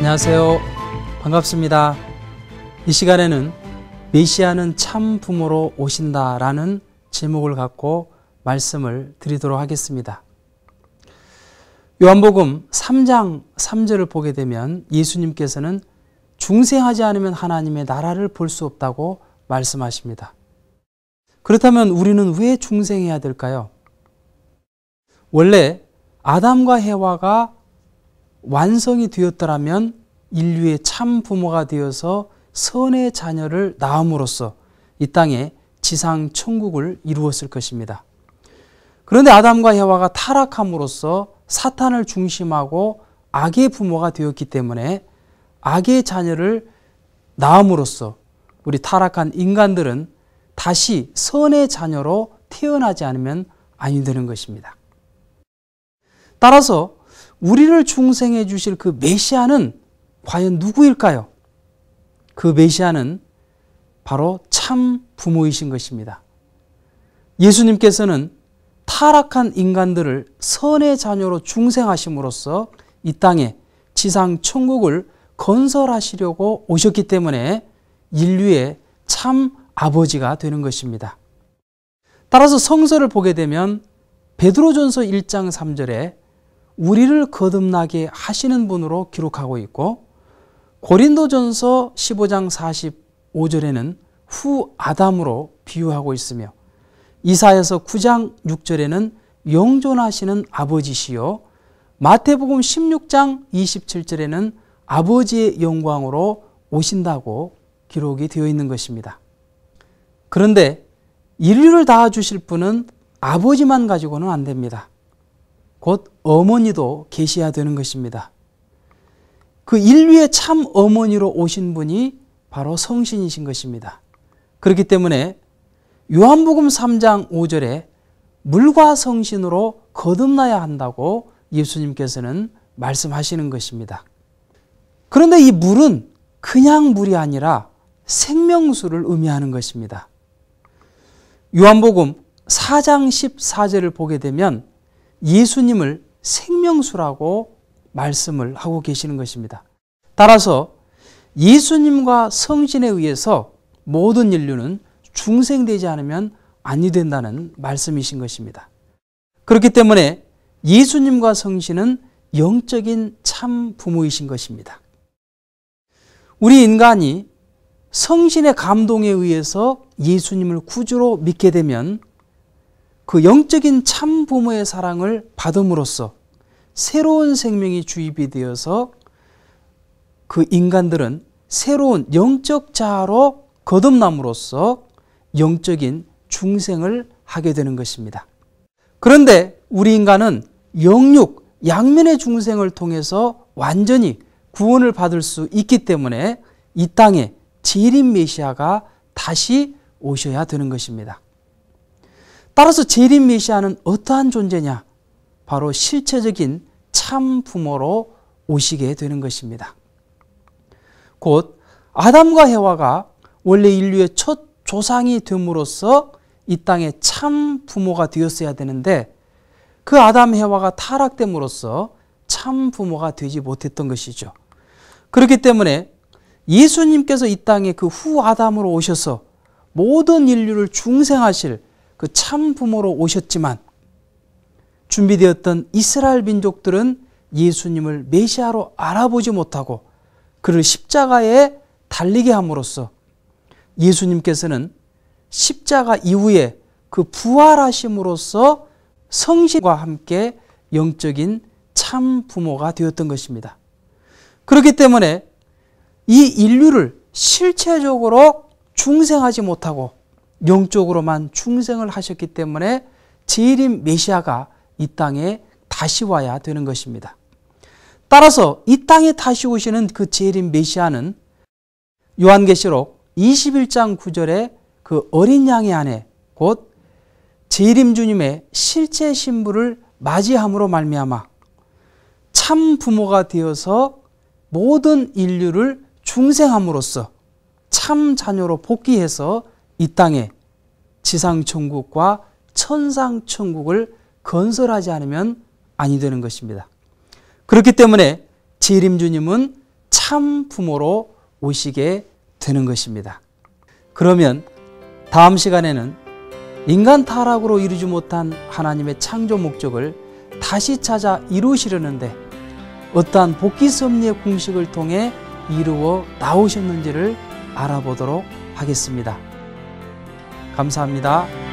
안녕하세요. 반갑습니다. 이 시간에는 메시아는 참 부모로 오신다라는 제목을 갖고 말씀을 드리도록 하겠습니다. 요한복음 3장 3절을 보게 되면 예수님께서는 중생하지 않으면 하나님의 나라를 볼 수 없다고 말씀하십니다. 그렇다면 우리는 왜 중생해야 될까요? 원래 아담과 해와가 완성이 되었더라면 인류의 참 부모가 되어서 선의 자녀를 낳음으로써 이 땅에 지상 천국을 이루었을 것입니다. 그런데 아담과 해와가 타락함으로써 사탄을 중심하고 악의 부모가 되었기 때문에 악의 자녀를 낳음으로써 우리 타락한 인간들은 다시 선의 자녀로 태어나지 않으면 아니 되는 것입니다. 따라서 우리를 중생해 주실 그 메시아는 과연 누구일까요? 그 메시아는 바로 참 부모이신 것입니다. 예수님께서는 타락한 인간들을 선의 자녀로 중생하심으로써 이 땅에 지상 천국을 건설하시려고 오셨기 때문에 인류의 참 아버지가 되는 것입니다. 따라서 성서를 보게 되면 베드로전서 1장 3절에 우리를 거듭나게 하시는 분으로 기록하고 있고, 고린도전서 15장 45절에는 후 아담으로 비유하고 있으며, 이사야서 9장 6절에는 영존하시는 아버지시요, 마태복음 16장 27절에는 아버지의 영광으로 오신다고 기록이 되어 있는 것입니다. 그런데 인류를 낳아주실 분은 아버지만 가지고는 안 됩니다. 곧 어머니도 계셔야 되는 것입니다. 그 인류의 참 어머니로 오신 분이 바로 성신이신 것입니다. 그렇기 때문에 요한복음 3장 5절에 물과 성신으로 거듭나야 한다고 예수님께서는 말씀하시는 것입니다. 그런데 이 물은 그냥 물이 아니라 생명수를 의미하는 것입니다. 요한복음 4장 14절을 보게 되면 예수님을 생명수라고 말씀을 하고 계시는 것입니다. 따라서 예수님과 성신에 의해서 모든 인류는 중생되지 않으면 아니 된다는 말씀이신 것입니다. 그렇기 때문에 예수님과 성신은 영적인 참 부모이신 것입니다. 우리 인간이 성신의 감동에 의해서 예수님을 구주로 믿게 되면 그 영적인 참 부모의 사랑을 받음으로써 새로운 생명이 주입이 되어서 그 인간들은 새로운 영적 자아로 거듭남으로써 영적인 중생을 하게 되는 것입니다. 그런데 우리 인간은 영육, 양면의 중생을 통해서 완전히 구원을 받을 수 있기 때문에 이 땅에 재림 메시아가 다시 오셔야 되는 것입니다. 따라서 재림 메시아는 어떠한 존재냐? 바로 실체적인 참 부모로 오시게 되는 것입니다. 곧 아담과 해와가 원래 인류의 첫 조상이 됨으로써 이 땅에 참 부모가 되었어야 되는데 그 아담 해와가 타락됨으로써 참 부모가 되지 못했던 것이죠. 그렇기 때문에 예수님께서 이 땅에 그 후 아담으로 오셔서 모든 인류를 중생하실 그 참 부모로 오셨지만 준비되었던 이스라엘 민족들은 예수님을 메시아로 알아보지 못하고 그를 십자가에 달리게 함으로써 예수님께서는 십자가 이후에 그 부활하심으로써 성신과 함께 영적인 참 부모가 되었던 것입니다. 그렇기 때문에 이 인류를 실체적으로 중생하지 못하고 영적으로만 중생을 하셨기 때문에 재림 메시아가 이 땅에 다시 와야 되는 것입니다. 따라서 이 땅에 다시 오시는 그 재림 메시아는 요한계시록 21장 9절에 그 어린 양의 아내 곧 재림 주님의 실제 신부를 맞이함으로 말미암아 참 부모가 되어서 모든 인류를 중생함으로써 참 자녀로 복귀해서 이 땅에 지상천국과 천상천국을 건설하지 않으면 아니 되는 것입니다. 그렇기 때문에 재림주님은 참 부모로 오시게 되는 것입니다. 그러면 다음 시간에는 인간 타락으로 이루지 못한 하나님의 창조 목적을 다시 찾아 이루시려는데 어떠한 복귀 섭리의 공식을 통해 이루어 나오셨는지를 알아보도록 하겠습니다. 감사합니다.